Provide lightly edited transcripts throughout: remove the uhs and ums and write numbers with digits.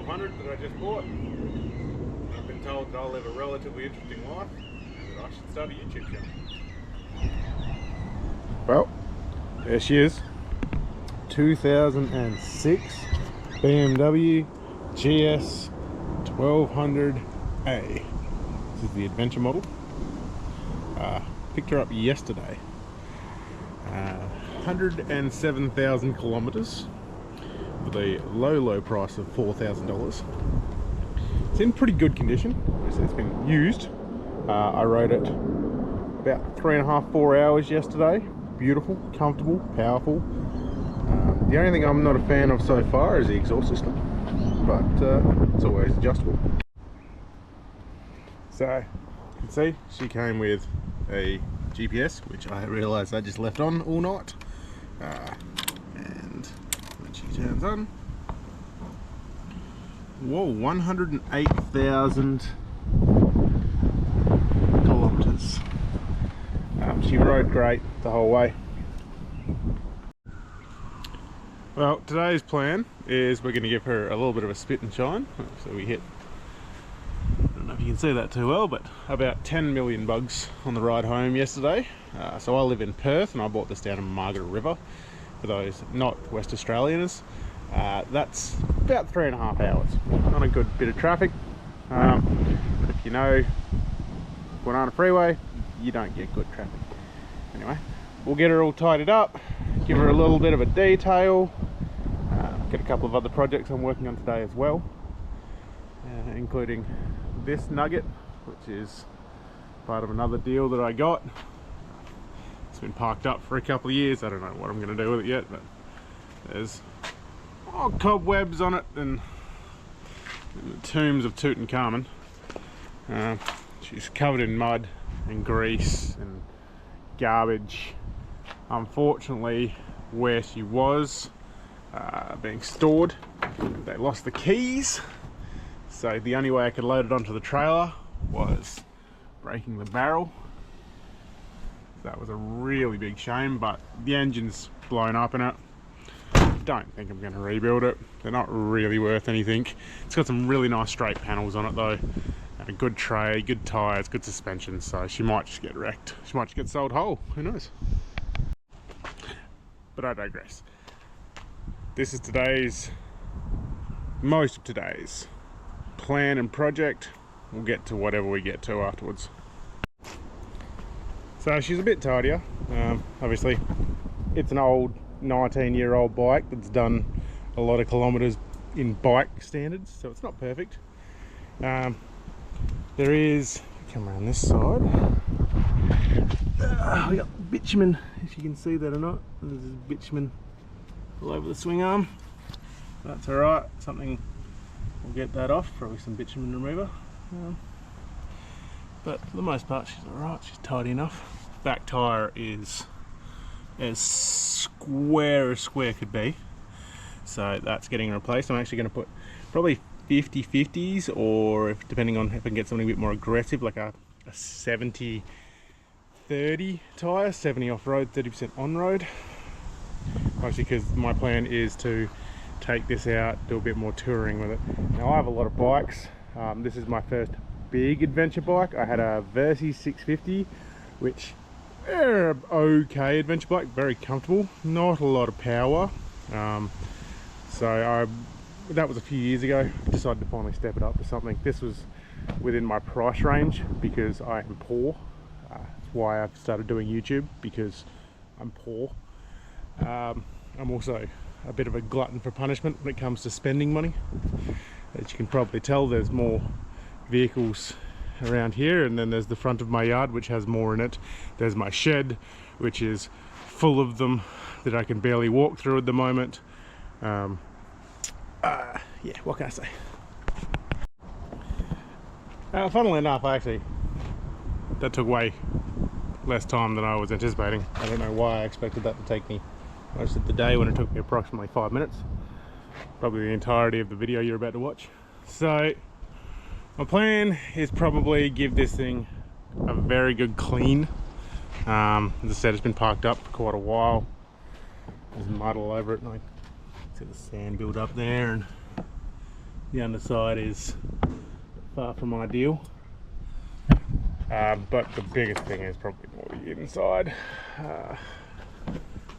1200 that I just bought. I've been told that I'll live a relatively interesting life and that I should start a YouTube channel. Well, there she is. 2006 BMW GS 1200A. This is the adventure model. Picked her up yesterday. 107,000 kilometers with a low price of $4,000. It's in pretty good condition. It's been used. I rode it about 3.5–4 hours yesterday. Beautiful, comfortable, powerful. The only thing I'm not a fan of so far is the exhaust system, but it's always adjustable. So you can see she came with a GPS, which I realised I just left on all night, and when she turns on, whoa, 108,000 kilometers. She rode great the whole way. Well, today's plan is we're going to give her a little bit of a spit and shine. So we hit, I don't know if you can see that too well, but about 10 million bugs on the ride home yesterday. So I live in Perth and I bought this down in Margaret River. For those not West Australians, that's about 3.5 hours. Not a good bit of traffic, but if you know Kwinana Freeway, you don't get good traffic. Anyway, we'll get her all tidied up, give her a little bit of a detail, get a couple of other projects I'm working on today as well, including this nugget, which is part of another deal that I got. It's been parked up for a couple of years. I don't know what I'm going to do with it yet, but there's cobwebs on it and the tombs of Tutankhamun. She's covered in mud and grease and garbage. Unfortunately, where she was being stored, they lost the keys, so the only way I could load it onto the trailer was breaking the barrel. That was a really big shame, but the engine's blown up in it. Don't think I'm going to rebuild it. They're not really worth anything. It's got some really nice straight panels on it though, and a good tray, good tyres, good suspension, so she might just get wrecked. She might just get sold whole, who knows. But I digress. This is most of today's plan and project. We'll get to whatever we get to afterwards. So she's a bit tidier. Obviously, it's an old 19-year-old bike that's done a lot of kilometers in bike standards, so it's not perfect. There is, come around this side, we got bitumen, if you can see that or not. There's bitumen all over the swing arm. That's alright, something, we'll get that off, probably some bitumen remover. But for the most part she's alright, she's tidy enough. Back tyre is as square as square could be, so that's getting replaced. I'm actually going to put probably 50/50s, or if, depending on if I can get something a bit more aggressive, like a 70/30 tyre, 70 off-road, 30% on-road. Obviously, because my plan is to take this out, do a bit more touring with it. Now I have a lot of bikes. This is my first big adventure bike. I had a Breesy 650, which okay adventure bike, very comfortable, not a lot of power. So that was a few years ago. I decided to finally step it up to something. This was within my price range because I am poor. That's why I've started doing YouTube, because I'm poor. I'm also a bit of a glutton for punishment when it comes to spending money. As you can probably tell, there's more vehicles around here, and then there's the front of my yard, which has more in it. There's my shed, which is full of them that I can barely walk through at the moment. Yeah, what can I say? Funnily enough, that took way less time than I was anticipating. I don't know why I expected that to take me most of the day, when it took me approximately 5 minutes. Probably the entirety of the video you're about to watch. So my plan is probably give this thing a very good clean. As I said, it's been parked up for quite a while. There's mud all over it, and I see the sand build up there, and The underside is far from ideal. But the biggest thing is probably more the inside.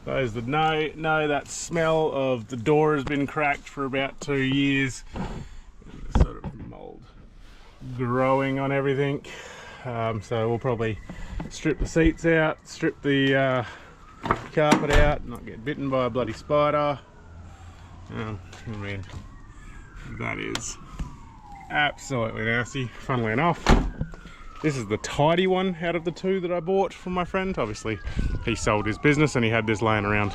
Those that know that smell of the door has been cracked for about 2 years. There's sort of mold growing on everything. So we'll probably strip the seats out, strip the carpet out, not get bitten by a bloody spider. I mean, that is absolutely nasty. Funnily enough, this is the tidy one out of the two that I bought from my friend. Obviously, he sold his business and he had this laying around.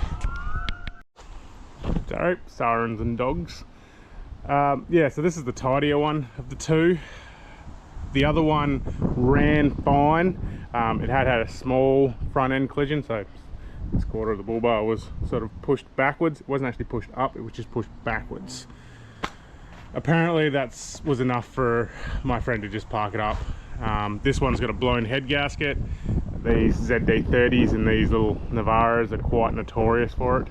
So, sirens and dogs. Yeah, so this is the tidier one of the two. The other one ran fine. It had a small front end collision, so this quarter of the bull bar was sort of pushed backwards. It wasn't actually pushed up, it was just pushed backwards. Apparently that was enough for my friend to just park it up. This one's got a blown head gasket. These ZD30s and these little Navaras are quite notorious for it.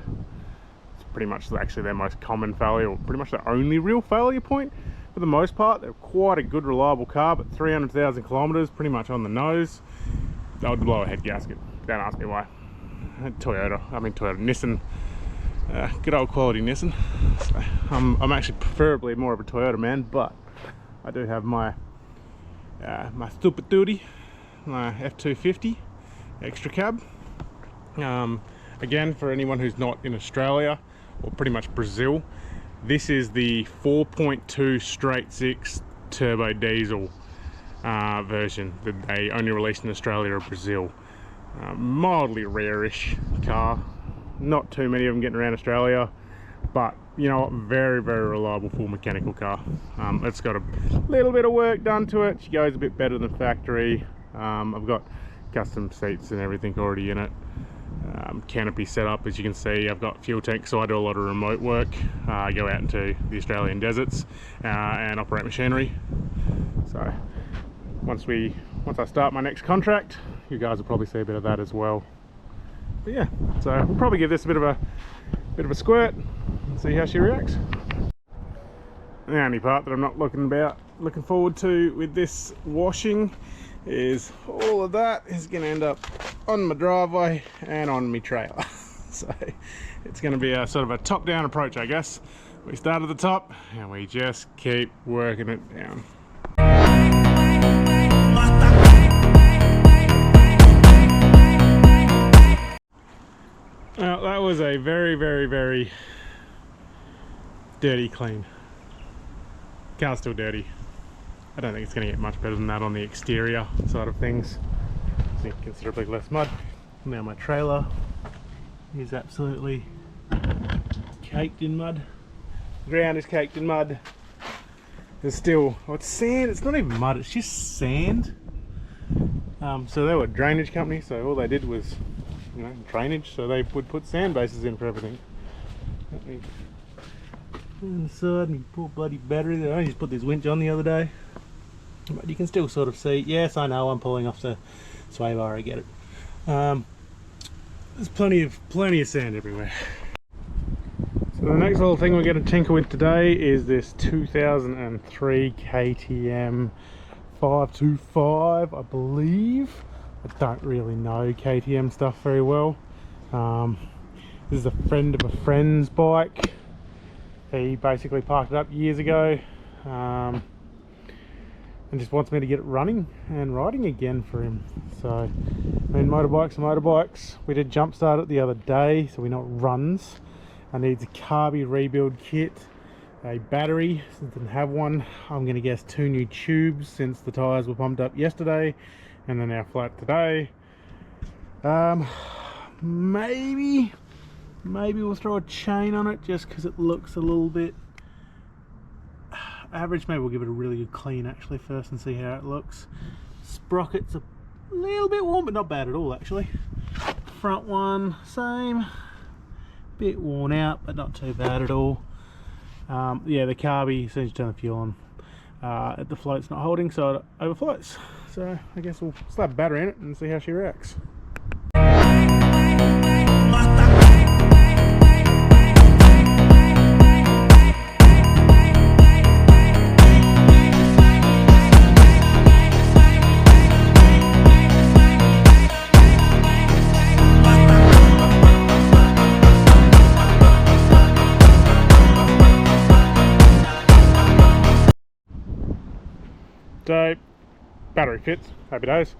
It's pretty much actually their most common failure, or pretty much the only real failure point. For the most part, they're quite a good reliable car, but 300,000 kilometers, pretty much on the nose, I would blow a head gasket. Don't ask me why. Nissan, good old quality Nissan. So I'm actually preferably more of a Toyota man, but I do have my my stupid duty, my F250 extra cab. Again, for anyone who's not in Australia or pretty much Brazil, this is the 4.2 straight 6 turbo diesel version that they only released in Australia or Brazil. Mildly rare-ish car, not too many of them getting around Australia, but you know what, very reliable full mechanical car. It's got a little bit of work done to it. She goes a bit better than factory. I've got custom seats and everything already in it. Canopy set up, as you can see. I've got fuel tank, so I do a lot of remote work. I go out into the Australian deserts and operate machinery. So once I start my next contract, you guys will probably see a bit of that as well. But yeah, so we'll probably give this a bit of a squirt and see how she reacts. The only part that I'm not looking forward to with this washing is all of that is going to end up on my driveway and on my trailer. So it's going to be a sort of a top-down approach, I guess. We start at the top and we just keep working it down. Now that was a very dirty clean. Car's still dirty. I don't think it's going to get much better than that on the exterior side of things. See considerably less mud. Now my trailer is absolutely caked in mud. The ground is caked in mud. There's still, oh, it's sand. It's not even mud, it's just sand. So they were a drainage company, so all they did was, you know, drainage, so they would put sand bases in for everything. On the side, and poor bloody battery there. I just put this winch on the other day, but you can still sort of see. Yes, I know I'm pulling off the sway bar, I get it. There's plenty of sand everywhere. So the next little thing we're going to tinker with today is this 2003 KTM 525, I believe. I don't really know KTM stuff very well. This is a friend of a friend's bike. He basically parked it up years ago and just wants me to get it running and riding again for him. So, I mean, motorbikes are motorbikes. We did jump start it the other day, so we know it runs. I need a carby rebuild kit, a battery since I didn't have one. I'm going to guess 2 new tubes since the tyres were pumped up yesterday and they're now flat today. Maybe we'll throw a chain on it just because it looks a little bit average. Maybe we'll give it a really good clean actually first and see how it looks. Sprocket's a little bit worn, but not bad at all actually. Front one, same. Bit worn out, but not too bad at all. Yeah, the carby, as soon as you turn the fuel on, the float's not holding, so it overflows. So I guess we'll slap a battery in it and see how she reacts. battery fits, happy days.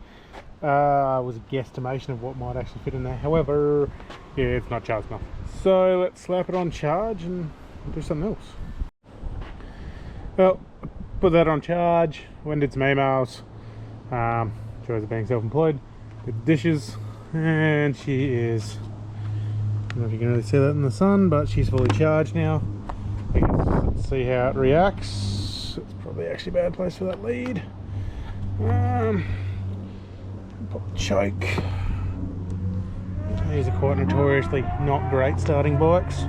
Was a guesstimation of what might actually fit in there. However, yeah, it's not charged enough. So let's slap it on charge and do something else. Well, put that on charge, went and did some emails. Joys of being self-employed, did the dishes, and she is, I don't know if you can really see that in the sun, but she's fully charged now. I guess let's see how it reacts. It's probably actually a bad place for that lead. Pop the choke. These are quite notoriously not great starting bikes.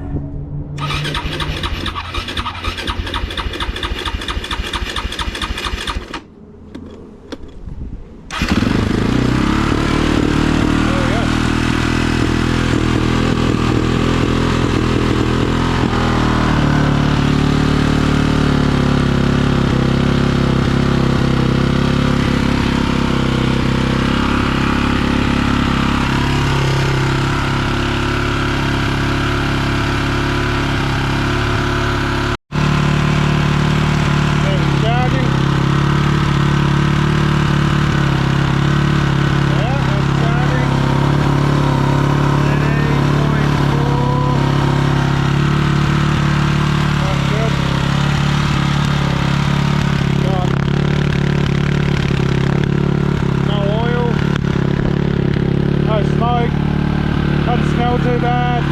Too bad.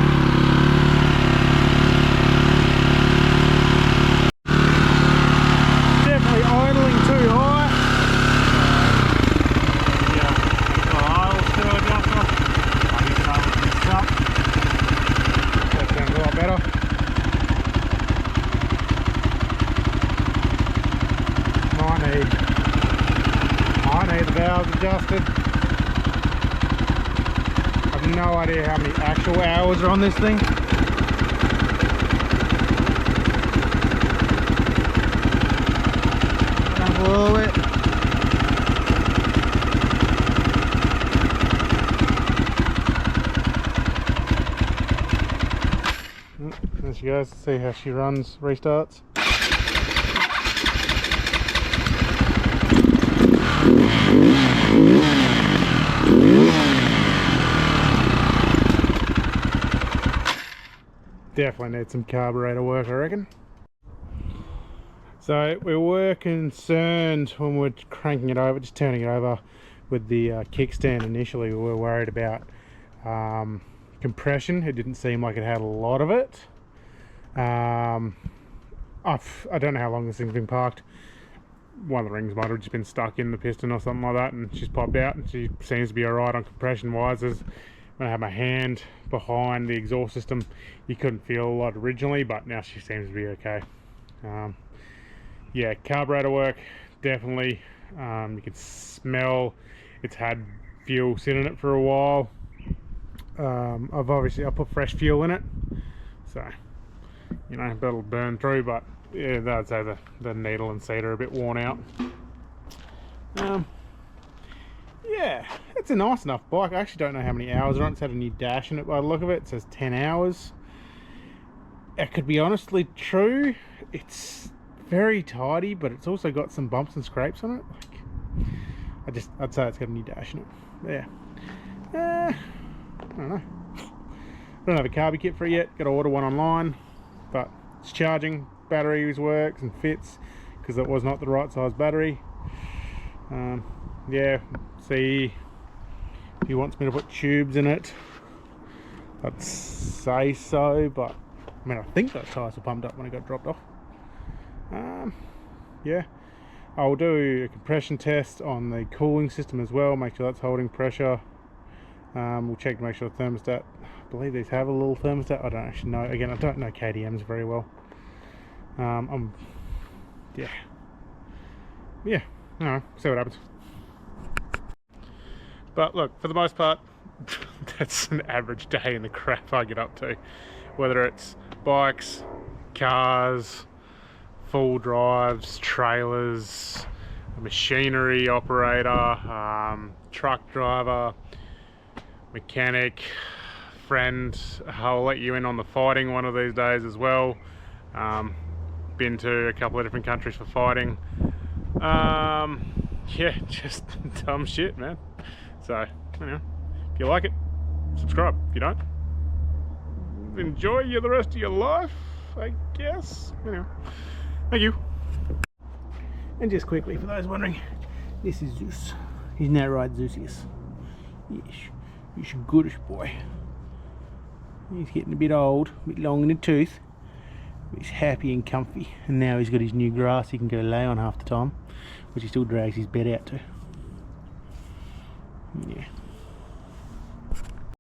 Definitely idling too high. Yeah, I'll still adjust off. I need to start looking this up. That sounds a lot better. I need the valves adjusted. No idea how many actual hours are on this thing. Down below it. There she goes. See how she runs, restarts. Definitely need some carburetor work, I reckon. So we were concerned when we were cranking it over, just turning it over with the kickstand initially. We were worried about compression. It didn't seem like it had a lot of it. I don't know how long this thing's been parked. One of the rings might have just been stuck in the piston or something like that, and she's popped out, and she seems to be alright on compression wise. When I had my hand behind the exhaust system, you couldn't feel a lot originally, but now she seems to be okay. Yeah, carburetor work, definitely. You can smell it's had fuel sitting in it for a while. I'll put fresh fuel in it, so you know that'll burn through, but yeah, I'd say the needle and seat are a bit worn out. Yeah, it's a nice enough bike. I actually don't know how many hours are on it. It's had a new dash in it by the look of it. It says 10 hours. It could be honestly true. It's very tidy, but it's also got some bumps and scrapes on it. Like, I'd say it's got a new dash in it. Yeah. I don't know. I don't have a carby kit for it yet. Got to order one online, but it's charging. Batteries works and fits because it was not the right size battery. Yeah, see if he wants me to put tubes in it, I'd say so, but I mean I think those tyres were pumped up when it got dropped off. Yeah, I'll do a compression test on the cooling system as well, make sure that's holding pressure. We'll check to make sure the thermostat, I believe these have a little thermostat, I don't actually know. Again, I don't know KDMs very well. Yeah, I don't know, see what happens. But look, for the most part, that's an average day in the crap I get up to. Whether it's bikes, cars, full drives, trailers, a machinery operator, truck driver, mechanic, friend. I'll let you in on the fighting one of these days as well. Been to a couple of different countries for fighting. yeah, just dumb shit, man. So, you know, if you like it, subscribe. If you don't, enjoy you the rest of your life, I guess. Anyway, thank you. And just quickly, for those wondering, this is Zeus. He's now right, Zeusius. Yes, he's a goodish boy. He's getting a bit old, a bit long in the tooth, but he's happy and comfy. And now he's got his new grass he can go lay on half the time, which he still drags his bed out to. Yeah.